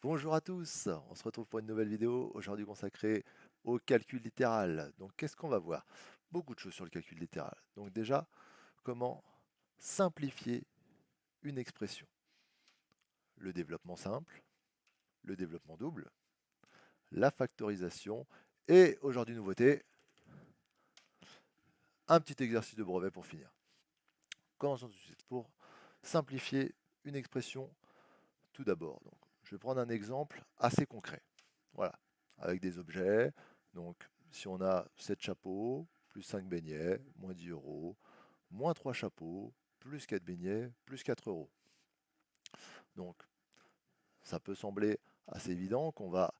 Bonjour à tous, on se retrouve pour une nouvelle vidéo, aujourd'hui consacrée au calcul littéral. Donc qu'est-ce qu'on va voir? Beaucoup de choses sur le calcul littéral. Donc déjà, comment simplifier une expression? Le développement simple, le développement double, la factorisation et aujourd'hui nouveauté, un petit exercice de brevet pour finir. Commençons tout de suite pour simplifier une expression tout d'abord. Donc je vais prendre un exemple assez concret. Voilà, avec des objets. Donc, si on a 7 chapeaux, plus 5 beignets, moins 10 euros, moins 3 chapeaux, plus 4 beignets, plus 4 euros. Donc, ça peut sembler assez évident qu'on va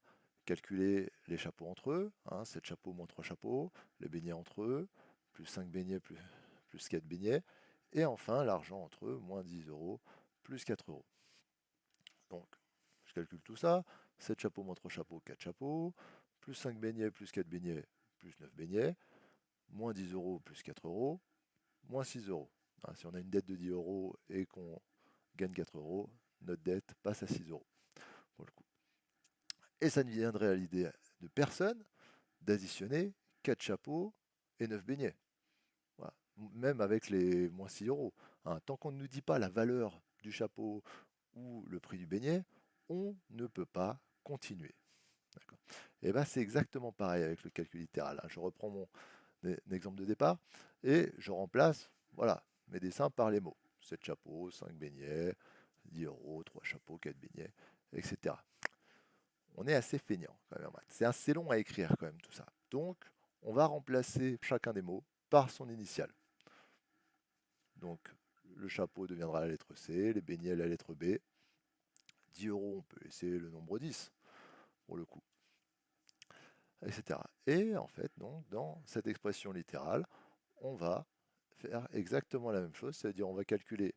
calculer les chapeaux entre eux, 7 chapeaux moins 3 chapeaux, les beignets entre eux, plus 5 beignets, plus 4 beignets, et enfin l'argent entre eux, moins 10 euros, plus 4 euros. Donc, je calcule tout ça. 7 chapeaux moins 3 chapeaux, 4 chapeaux. Plus 5 beignets, plus 4 beignets, plus 9 beignets. Moins 10 euros, plus 4 euros. Moins 6 euros. Si on a une dette de 10 euros et qu'on gagne 4 euros, notre dette passe à 6 euros. Pour le coup. Et ça ne viendrait à l'idée de personne d'additionner 4 chapeaux et 9 beignets. Voilà. Même avec les moins 6 euros. Tant qu'on ne nous dit pas la valeur du chapeau ou le prix du beignet, on ne peut pas continuer. Et bien c'est exactement pareil avec le calcul littéral. Je reprends mon exemple de départ et je remplace voilà, mes dessins par les mots. 7 chapeaux, 5 beignets, 10 euros, 3 chapeaux, 4 beignets, etc. On est assez feignant quand même en maths. C'est assez long à écrire quand même tout ça. Donc on va remplacer chacun des mots par son initiale. Donc le chapeau deviendra la lettre C, les beignets la lettre B. 10 euros, on peut laisser le nombre 10 pour le coup, etc. Et en fait, donc, dans cette expression littérale, on va faire exactement la même chose, c'est-à-dire on va calculer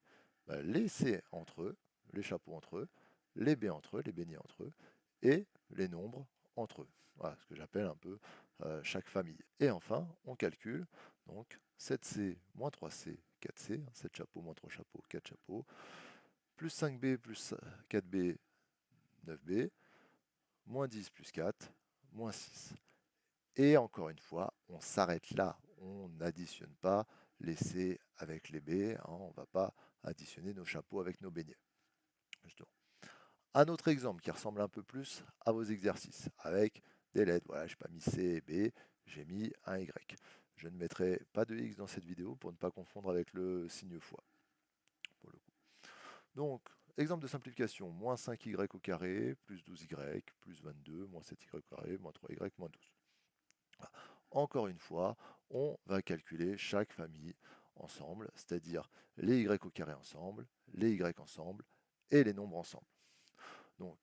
les C entre eux, les chapeaux entre eux, les B entre eux, les beignets entre eux, et les nombres entre eux. Voilà ce que j'appelle un peu chaque famille. Et enfin, on calcule donc 7C moins 3C, 4C, 7 chapeaux moins 3 chapeaux, 4 chapeaux, plus 5B plus 4B, 9B, moins 10 plus 4, moins 6. Et encore une fois, on s'arrête là. On n'additionne pas les C avec les B. On ne va pas additionner nos chapeaux avec nos beignets. Justement. Un autre exemple qui ressemble un peu plus à vos exercices, avec des lettres. Voilà, je n'ai pas mis C et B, j'ai mis un Y. Je ne mettrai pas de X dans cette vidéo pour ne pas confondre avec le signe fois. Pour le coup. Donc, exemple de simplification, moins 5y au carré, plus 12y, plus 22, moins 7y au carré, moins 3y, moins 12. Encore une fois, on va calculer chaque famille ensemble, c'est-à-dire les y au carré ensemble, les y ensemble et les nombres ensemble. Donc,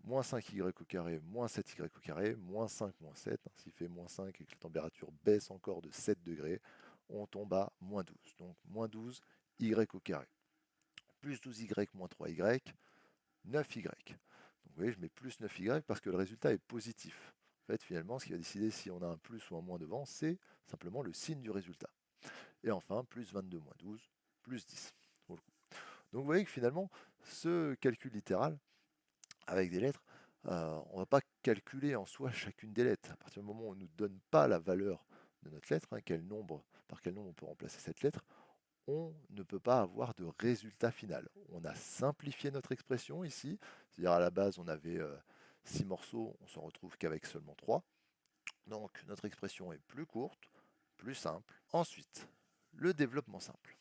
moins 5y au carré, moins 7y au carré, moins 5, moins 7. S'il fait moins 5 et que la température baisse encore de 7 degrés, on tombe à moins 12. Donc, moins 12 y au carré. Plus 12y moins 3y, 9y. Donc, vous voyez, je mets plus 9y parce que le résultat est positif. En fait, finalement, ce qui va décider si on a un plus ou un moins devant, c'est simplement le signe du résultat. Et enfin, plus 22 moins 12, plus 10. Donc vous voyez que finalement, ce calcul littéral, avec des lettres, on ne va pas calculer en soi chacune des lettres. À partir du moment où on ne nous donne pas la valeur de notre lettre, par quel nombre on peut remplacer cette lettre, on ne peut pas avoir de résultat final. On a simplifié notre expression ici, c'est-à-dire à la base on avait 6 morceaux, on se retrouve qu'avec seulement 3. Donc notre expression est plus courte, plus simple. Ensuite, le développement simple.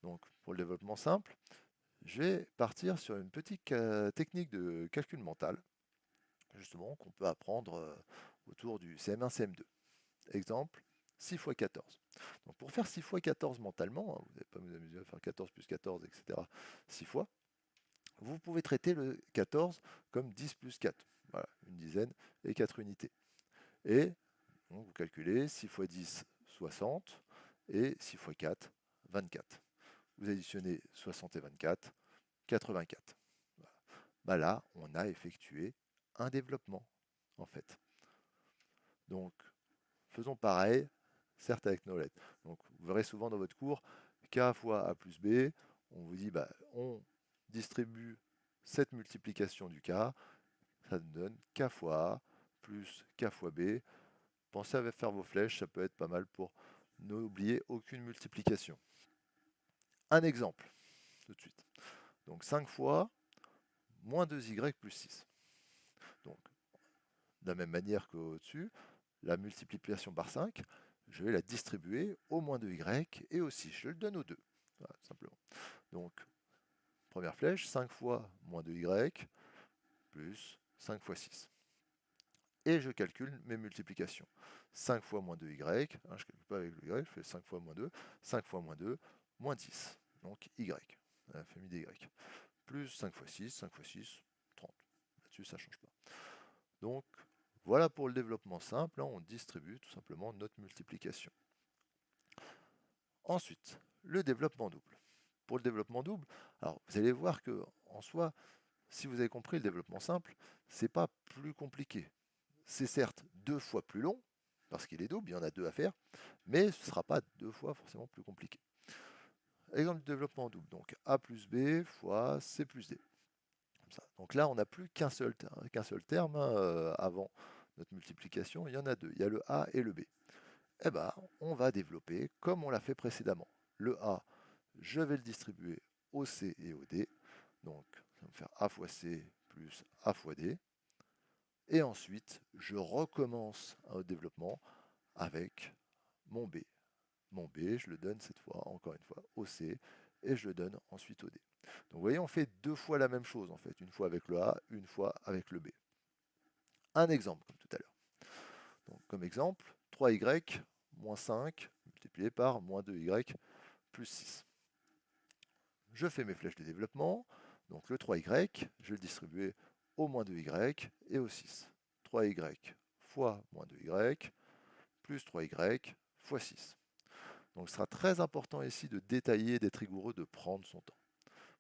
Donc pour le développement simple, je vais partir sur une petite technique de calcul mental, justement, qu'on peut apprendre autour du CM1, CM2. Exemple, 6 fois 14. Donc pour faire 6 fois 14 mentalement, vous n'allez pas vous amuser à faire 14 plus 14, etc. 6 fois, vous pouvez traiter le 14 comme 10 plus 4. Voilà, une dizaine et 4 unités. Et donc, vous calculez 6 fois 10, 60, et 6 fois 4, 24. Vous additionnez 60 et 24, 84. Voilà. Là, on a effectué un développement, en fait. Donc, faisons pareil, certes avec nos lettres. Donc, vous verrez souvent dans votre cours K fois A plus B, on vous dit, on distribue cette multiplication du K, ça nous donne K fois A plus K fois B. Pensez à faire vos flèches, ça peut être pas mal pour n'oublier aucune multiplication. Un exemple, tout de suite. Donc 5 fois moins 2y plus 6. Donc, de la même manière qu'au-dessus, la multiplication par 5, je vais la distribuer au moins 2y et au 6. Je le donne aux deux, voilà, simplement. Donc, première flèche, 5 fois moins 2y plus 5 fois 6. Et je calcule mes multiplications. 5 fois moins 2y, hein, je ne calcule pas avec le y, je fais 5 fois moins 2, 5 fois moins 2, moins 10. Donc y, la famille des y. Plus 5 fois 6, 5 fois 6, 30. Là-dessus, ça ne change pas. Donc, voilà pour le développement simple, hein, on distribue tout simplement notre multiplication. Ensuite, le développement double. Pour le développement double, alors vous allez voir que en soi, si vous avez compris le développement simple, c'est pas plus compliqué. C'est certes 2 fois plus long, parce qu'il est double, il y en a 2 à faire, mais ce ne sera pas 2 fois forcément plus compliqué. Exemple de développement double, donc A plus B fois C plus D. Comme ça. Donc là, on n'a plus qu'un seul terme hein, avant notre multiplication, il y en a deux, il y a le A et le B. Eh bien, on va développer comme on l'a fait précédemment. Le A, je vais le distribuer au C et au D. Donc, ça va me faire A fois C plus A fois D. Et ensuite, je recommence un développement avec mon B. Mon B, je le donne cette fois, encore une fois, au C, et je le donne ensuite au D. Donc vous voyez, on fait 2 fois la même chose en fait, une fois avec le A, une fois avec le B. Un exemple, comme tout à l'heure. Donc comme exemple, 3y moins 5 multiplié par moins 2y plus 6. Je fais mes flèches de développement, donc le 3y, je vais le distribuer au moins 2y et au 6. 3y fois moins 2y plus 3y fois 6. Donc il sera très important ici de détailler, d'être rigoureux, de prendre son temps.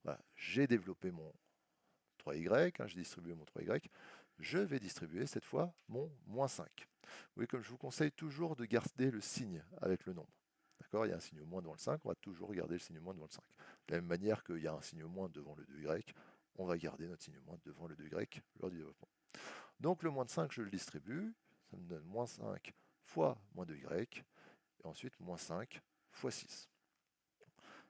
Voilà, j'ai développé mon 3y, hein, j'ai distribué mon 3y, je vais distribuer cette fois mon moins 5. Oui, comme je vous conseille toujours de garder le signe avec le nombre. D'accord, il y a un signe moins devant le 5, on va toujours garder le signe moins devant le 5. De la même manière qu'il y a un signe moins devant le 2y, on va garder notre signe moins devant le 2y lors du développement. Donc le moins de 5, je le distribue, ça me donne moins 5 fois moins 2y, et ensuite moins 5 fois 6.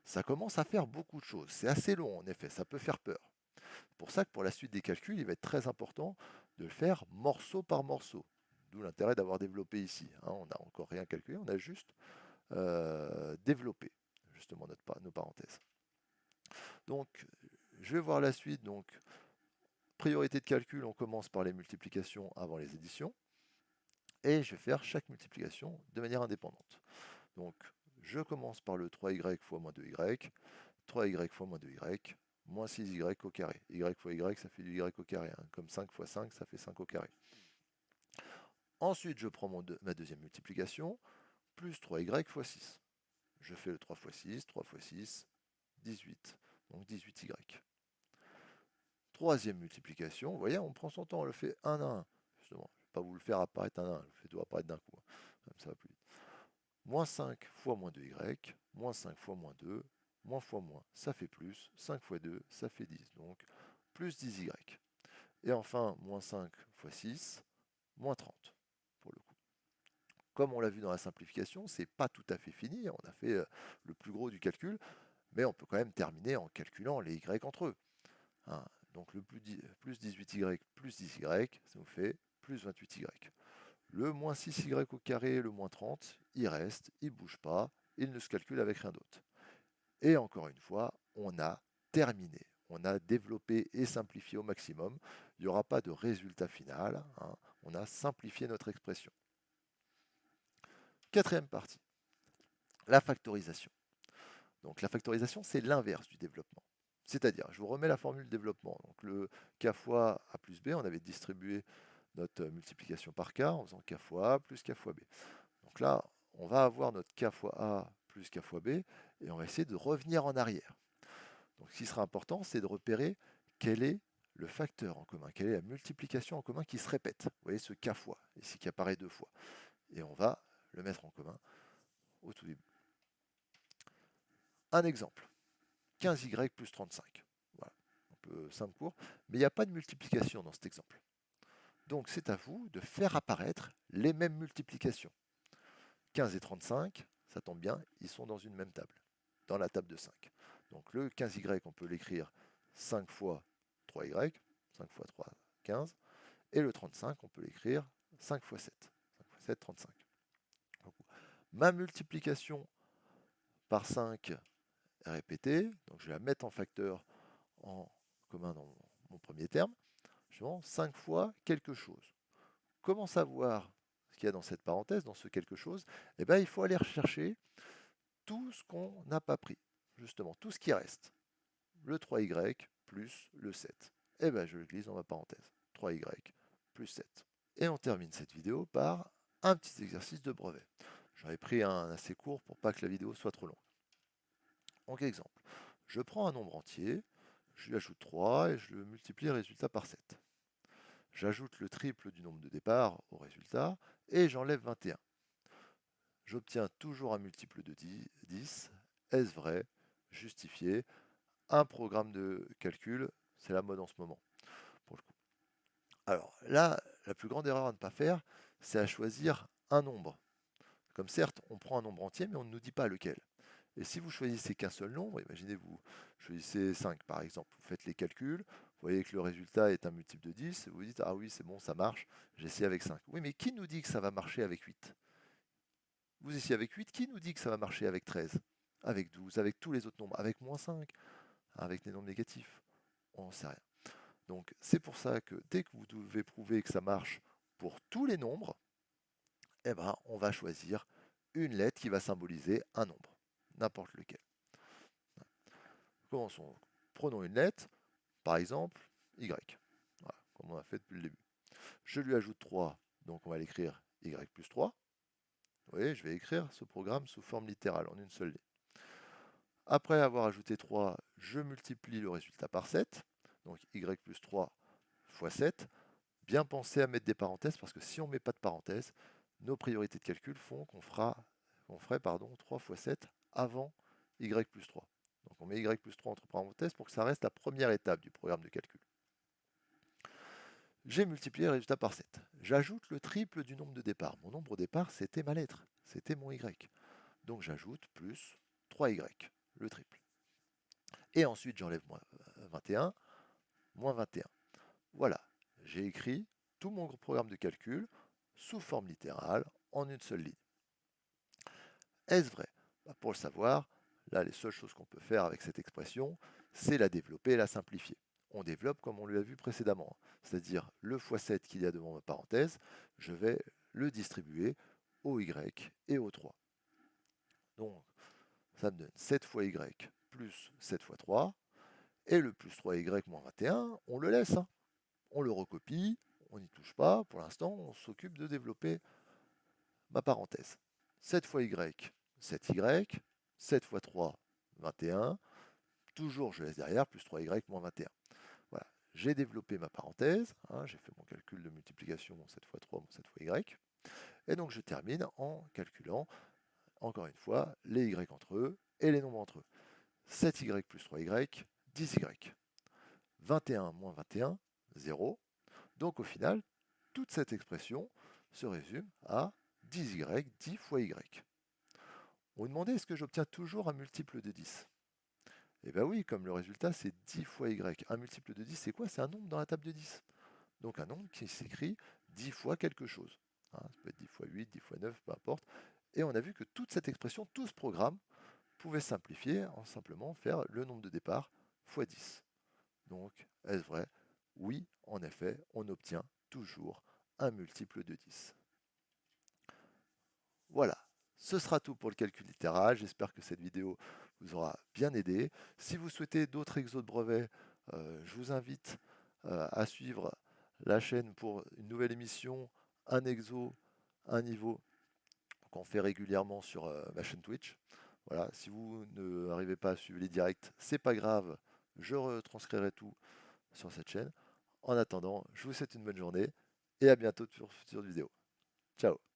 Ça commence à faire beaucoup de choses. C'est assez long en effet, ça peut faire peur. C'est pour ça que pour la suite des calculs, il va être très important de le faire morceau par morceau. D'où l'intérêt d'avoir développé ici. Hein, on n'a encore rien calculé, on a juste développé justement nos parenthèses. Donc, je vais voir la suite. Donc, priorité de calcul, on commence par les multiplications avant les additions. Et je vais faire chaque multiplication de manière indépendante. Donc, je commence par le 3y fois moins 2y, 3y fois moins 2y, moins 6y au carré. Y fois y, ça fait du y au carré. Hein. Comme 5 fois 5, ça fait 5 au carré. Ensuite, je prends ma deuxième multiplication, plus 3y fois 6. Je fais le 3 fois 6, 3 fois 6, 18. Donc 18y. Troisième multiplication, vous voyez, on prend son temps, on le fait un à un. Justement, je ne vais pas vous le faire apparaître un à un, je le fais tout apparaître d'un coup. Hein. Comme ça va plus vite. Moins 5 fois moins 2y, moins 5 fois moins 2, moins fois moins, ça fait plus, 5 fois 2, ça fait 10, donc plus 10y. Et enfin, moins 5 fois 6, moins 30, pour le coup. Comme on l'a vu dans la simplification, c'est pas tout à fait fini, on a fait le plus gros du calcul, mais on peut quand même terminer en calculant les y entre eux. Hein. Donc le plus 18y plus 10y, ça nous fait plus 28y. Le moins 6y au carré et le moins 30, il reste, il ne bouge pas, il ne se calcule avec rien d'autre. Et encore une fois, on a terminé. On a développé et simplifié au maximum. Il n'y aura pas de résultat final. Hein. On a simplifié notre expression. Quatrième partie, la factorisation. Donc la factorisation, c'est l'inverse du développement. C'est-à-dire, je vous remets la formule de développement. Donc le k fois a plus b, on avait distribué notre multiplication par k en faisant k fois a plus k fois b. Donc là, on va avoir notre k fois a plus k fois b, et on va essayer de revenir en arrière. Donc ce qui sera important, c'est de repérer quel est le facteur en commun, quelle est la multiplication en commun qui se répète. Vous voyez ce k fois, ici qui apparaît deux fois. Et on va le mettre en commun au tout début. Un exemple, 15y plus 35. Voilà. peu simple, court, mais il n'y a pas de multiplication dans cet exemple. Donc c'est à vous de faire apparaître les mêmes multiplications. 15 et 35, ça tombe bien, ils sont dans une même table, dans la table de 5. Donc le 15y, on peut l'écrire 5 fois 3y, 5 fois 3, 15, et le 35, on peut l'écrire 5 fois 7. 5 fois 7, 35. Donc, ma multiplication par 5 est répétée, donc je vais la mettre en facteur en commun dans mon premier terme. Je vais 5 fois quelque chose. Comment savoir ce qu'il y a dans cette parenthèse, dans ce quelque chose? Eh bien, il faut aller rechercher tout ce qu'on n'a pas pris, justement, tout ce qui reste. Le 3y plus le 7. Eh bien, je le glisse dans ma parenthèse. 3y plus 7. Et on termine cette vidéo par un petit exercice de brevet. J'en ai pris un assez court pour pas que la vidéo soit trop longue. Donc, exemple, je prends un nombre entier, je lui ajoute 3 et je le multiplie le résultat par 7. J'ajoute le triple du nombre de départ au résultat et j'enlève 21. J'obtiens toujours un multiple de 10. Est-ce vrai? Justifié. Un programme de calcul, c'est la mode en ce moment, pour le coup. Alors là, la plus grande erreur à ne pas faire, c'est à choisir un nombre. Comme certes, on prend un nombre entier, mais on ne nous dit pas lequel. Et si vous choisissez qu'un seul nombre, imaginez vous choisissez 5 par exemple, vous faites les calculs, vous voyez que le résultat est un multiple de 10, vous dites ah oui c'est bon, ça marche, j'essaie avec 5. Oui mais qui nous dit que ça va marcher avec 8? Vous essayez avec 8, qui nous dit que ça va marcher avec 13? Avec 12, avec tous les autres nombres, avec moins 5, avec des nombres négatifs? On n'en sait rien. Donc c'est pour ça que dès que vous devez prouver que ça marche pour tous les nombres, eh ben, on va choisir une lettre qui va symboliser un nombre, n'importe lequel. Commençons. Prenons une lettre, par exemple Y, voilà, comme on a fait depuis le début. Je lui ajoute 3, donc on va l'écrire Y plus 3. Vous voyez, je vais écrire ce programme sous forme littérale, en une seule ligne. Après avoir ajouté 3, je multiplie le résultat par 7, donc Y plus 3 fois 7. Bien penser à mettre des parenthèses, parce que si on ne met pas de parenthèses, nos priorités de calcul font qu'on ferait 3 fois 7 avant Y plus 3. Donc on met Y plus 3 entre parenthèses pour que ça reste la première étape du programme de calcul. J'ai multiplié le résultat par 7. J'ajoute le triple du nombre de départ. Mon nombre au départ, c'était ma lettre, c'était mon Y. Donc j'ajoute plus 3Y, le triple. Et ensuite j'enlève moins 21, moins 21. Voilà, j'ai écrit tout mon programme de calcul sous forme littérale en une seule ligne. Est-ce vrai? Pour le savoir, là les seules choses qu'on peut faire avec cette expression, c'est la développer et la simplifier. On développe comme on l'a vu précédemment, c'est-à-dire le x7 qu'il y a devant ma parenthèse, je vais le distribuer au y et au 3. Donc ça me donne 7 fois y plus 7 fois 3, et le plus 3y moins 21, on le laisse. On le recopie, on n'y touche pas, pour l'instant on s'occupe de développer ma parenthèse. 7 fois y, 7y, 7 fois 3, 21, toujours je laisse derrière, plus 3y moins 21. Voilà, j'ai développé ma parenthèse, j'ai fait mon calcul de multiplication, 7 fois 3, 7 fois y, et donc je termine en calculant, encore une fois, les y entre eux et les nombres entre eux. 7y plus 3y, 10y. 21 moins 21, 0. Donc au final, toute cette expression se résume à 10y, 10 fois y. On vous demandait est-ce que j'obtiens toujours un multiple de 10? Eh bien oui, comme le résultat c'est 10 fois y. Un multiple de 10 c'est quoi? C'est un nombre dans la table de 10. Donc un nombre qui s'écrit 10 fois quelque chose. Ça peut être 10 fois 8, 10 fois 9, peu importe. Et on a vu que toute cette expression, tout ce programme, pouvait simplifier en simplement faire le nombre de départ fois 10. Donc, est-ce vrai? Oui, en effet, on obtient toujours un multiple de 10. Voilà, ce sera tout pour le calcul littéral. J'espère que cette vidéo vous aura bien aidé. Si vous souhaitez d'autres exos de brevet, je vous invite à suivre la chaîne pour une nouvelle émission, un exo, un niveau qu'on fait régulièrement sur ma chaîne Twitch. Voilà, si vous n'arrivez pas à suivre les directs, c'est pas grave, je retranscrirai tout sur cette chaîne. En attendant, je vous souhaite une bonne journée et à bientôt sur une future vidéo. Ciao.